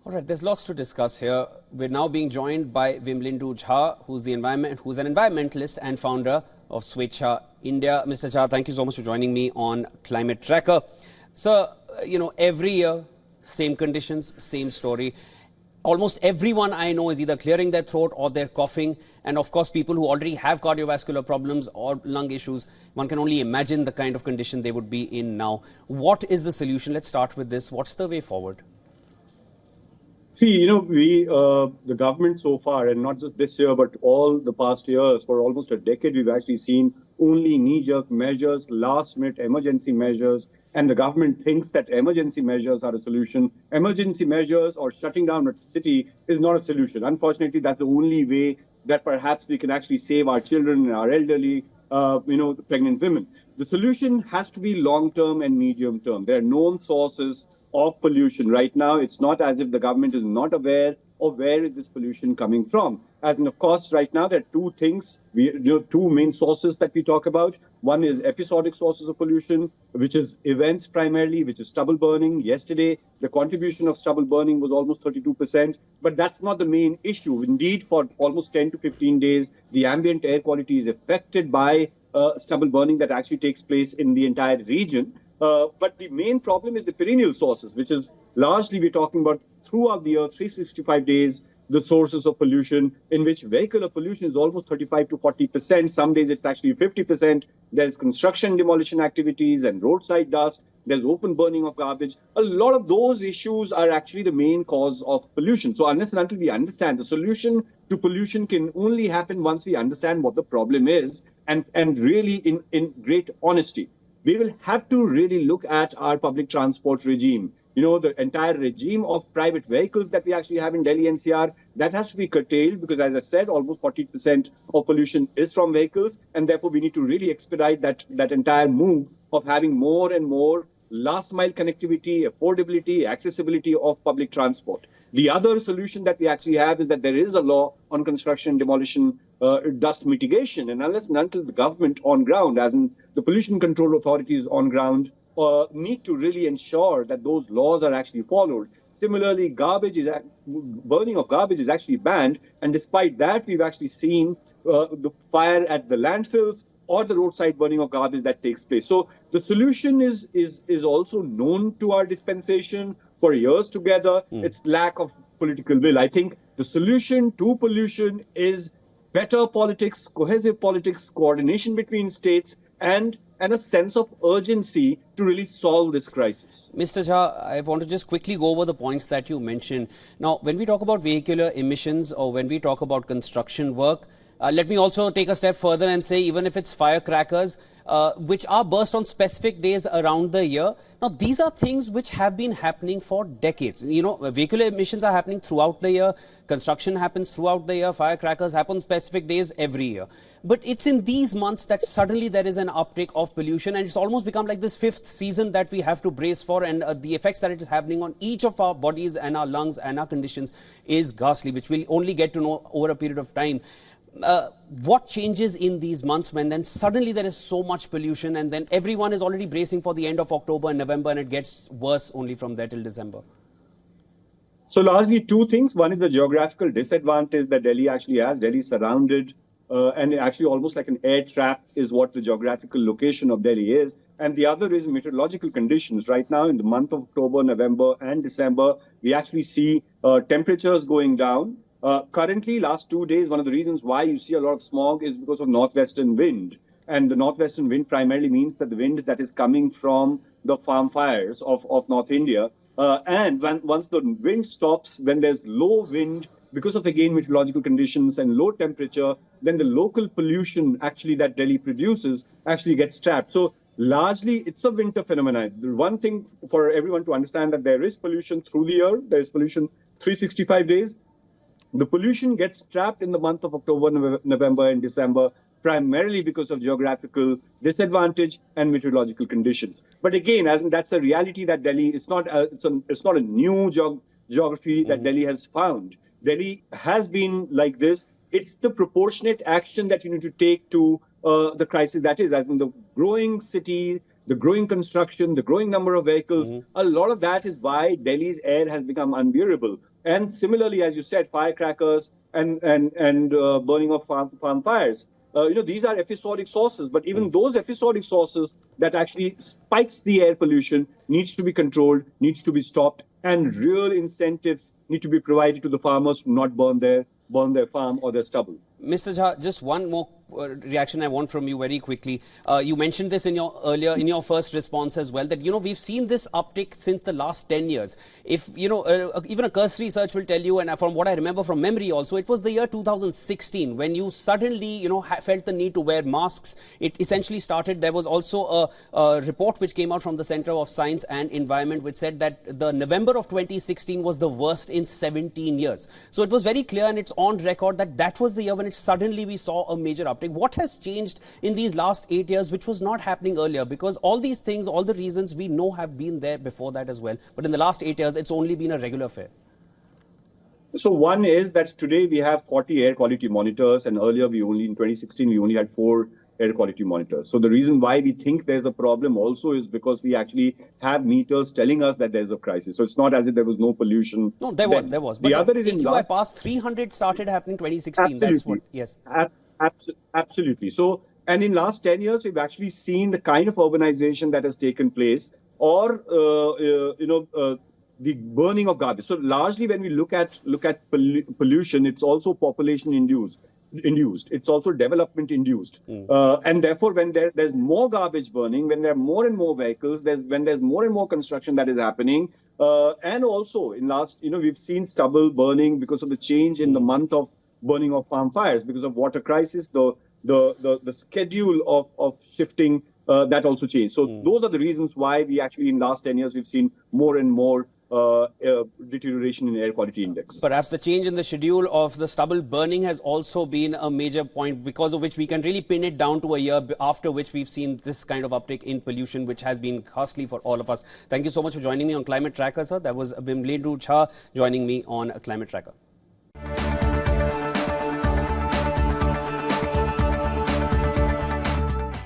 All right, there's lots to discuss here. We're now being joined by Vimlindu Jha, who's an environmentalist and founder of Swecha India. Mr. Jha, thank you so much for joining me on Climate Tracker. So, every year, same conditions, same story. Almost everyone I know is either clearing their throat or they're coughing. And of course, people who already have cardiovascular problems or lung issues, one can only imagine the kind of condition they would be in now. What is the solution? Let's start with this. What's the way forward? See, the government so far, and not just this year, but all the past years, for almost a decade, we've actually seen only knee-jerk measures, last-minute emergency measures, and the government thinks that emergency measures are a solution. Emergency measures or shutting down a city is not a solution. Unfortunately, that's the only way that perhaps we can actually save our children and our elderly, the pregnant women. The solution has to be long-term and medium-term. There are known sources of pollution. Right now, it's not as if the government is not aware of where is this pollution coming from. As in, of course, right now, there are two things, two main sources that we talk about. One is episodic sources of pollution, which is events primarily, which is stubble burning. Yesterday, the contribution of stubble burning was almost 32%, but that's not the main issue. Indeed, for almost 10 to 15 days, the ambient air quality is affected by stubble burning that actually takes place in the entire region. But the main problem is the perennial sources, which is largely we're talking about throughout the year, 365 days, the sources of pollution, in which vehicular pollution is almost 35 to 40%. Some days it's actually 50%. There's construction demolition activities and roadside dust. There's open burning of garbage. A lot of those issues are actually the main cause of pollution. So unless and until we understand, the solution to pollution can only happen once we understand what the problem is and really in great honesty. We will have to really look at our public transport regime. The entire regime of private vehicles that we actually have in Delhi-NCR, that has to be curtailed because, as I said, almost 40% of pollution is from vehicles. And therefore, we need to really expedite that entire move of having more and more last mile connectivity, affordability, accessibility of public transport. The other solution that we actually have is that there is a law on construction, demolition, dust mitigation. And unless and until the government on ground, as in the pollution control authorities on ground, need to really ensure that those laws are actually followed. Similarly, burning of garbage is actually banned. And despite that, we've actually seen the fire at the landfills or the roadside burning of garbage that takes place. So the solution is also known to our dispensation for years together. It's lack of political will. I think the solution to pollution is better politics, cohesive politics, coordination between states, and a sense of urgency to really solve this crisis. Mr. Jha, I want to just quickly go over the points that you mentioned. Now, when we talk about vehicular emissions or when we talk about construction work, let me also take a step further and say even if it's firecrackers, which are burst on specific days around the year. Now, these are things which have been happening for decades. Vehicular emissions are happening throughout the year. Construction happens throughout the year. Firecrackers happen on specific days every year. But it's in these months that suddenly there is an uptick of pollution, and it's almost become like this fifth season that we have to brace for, and the effects that it is having on each of our bodies and our lungs and our conditions is ghastly, which we'll only get to know over a period of time. What changes in these months when then suddenly there is so much pollution and then everyone is already bracing for the end of October and November and it gets worse only from there till December? So largely two things. One is the geographical disadvantage that Delhi actually has. Delhi is surrounded and actually almost like an air trap is what the geographical location of Delhi is. And the other is meteorological conditions. Right now in the month of October, November and December, we actually see temperatures going down. Currently, last 2 days, one of the reasons why you see a lot of smog is because of northwestern wind. And the northwestern wind primarily means that the wind that is coming from the farm fires of North India. And once the wind stops, when there's low wind, because of, again, meteorological conditions and low temperature, then the local pollution actually that Delhi produces actually gets trapped. So largely, it's a winter phenomenon. The one thing for everyone to understand that there is pollution through the year. There is pollution 365 days. The pollution gets trapped in the month of October, November, and December, primarily because of geographical disadvantage and meteorological conditions. But again, that's a reality that Delhi, it's not a new geography that Delhi has found. Delhi has been like this. It's the proportionate action that you need to take to the crisis that is, as in the growing city, the growing construction, the growing number of vehicles, a lot of that is why Delhi's air has become unbearable. And similarly, as you said, firecrackers and burning of farm fires. These are episodic sources, but even those episodic sources that actually spikes the air pollution needs to be controlled, needs to be stopped, and real incentives need to be provided to the farmers to not burn their farm or their stubble. Mr. Jha, just one more reaction I want from you very quickly. You mentioned this in your first response as well, that, we've seen this uptick since the last 10 years. If, even a cursory search will tell you, and from what I remember from memory also, it was the year 2016 when you suddenly, felt the need to wear masks. It essentially started, there was also a report which came out from the Center of Science and Environment which said that the November of 2016 was the worst in 17 years. So it was very clear, and it's on record, that that was the year when suddenly we saw a major uptick. What has changed in these last 8 years, which was not happening earlier? Because all these things, all the reasons we know have been there before that as well. But in the last 8 years, it's only been a regular affair. So one is that today we have 40 air quality monitors, and earlier in 2016, we only had 4 air quality monitors. So the reason why we think there's a problem also is because we actually have meters telling us that there's a crisis. So it's not as if there was no pollution. No, there was. But the other is in AQI past 300 started happening 2016. Absolutely. That's what, yes. Absolutely. So, and in last 10 years, we've actually seen the kind of urbanization that has taken place, or, the burning of garbage. So largely when we look at pollution, it's also population induced. It's also development induced. And therefore, when there's more garbage burning, when there are more and more vehicles, when there's more and more construction that is happening, and also in last, we've seen stubble burning because of the change in the month of burning of farm fires, because of water crisis, the schedule of shifting that also changed. So those are the reasons why we actually in last 10 years we've seen more and more deterioration in air quality index. Perhaps the change in the schedule of the stubble burning has also been a major point, because of which we can really pin it down to a year after which we've seen this kind of uptick in pollution, which has been costly for all of us. Thank you so much for joining me on Climate Tracker, sir. That was Bimlendu Jha joining me on Climate Tracker.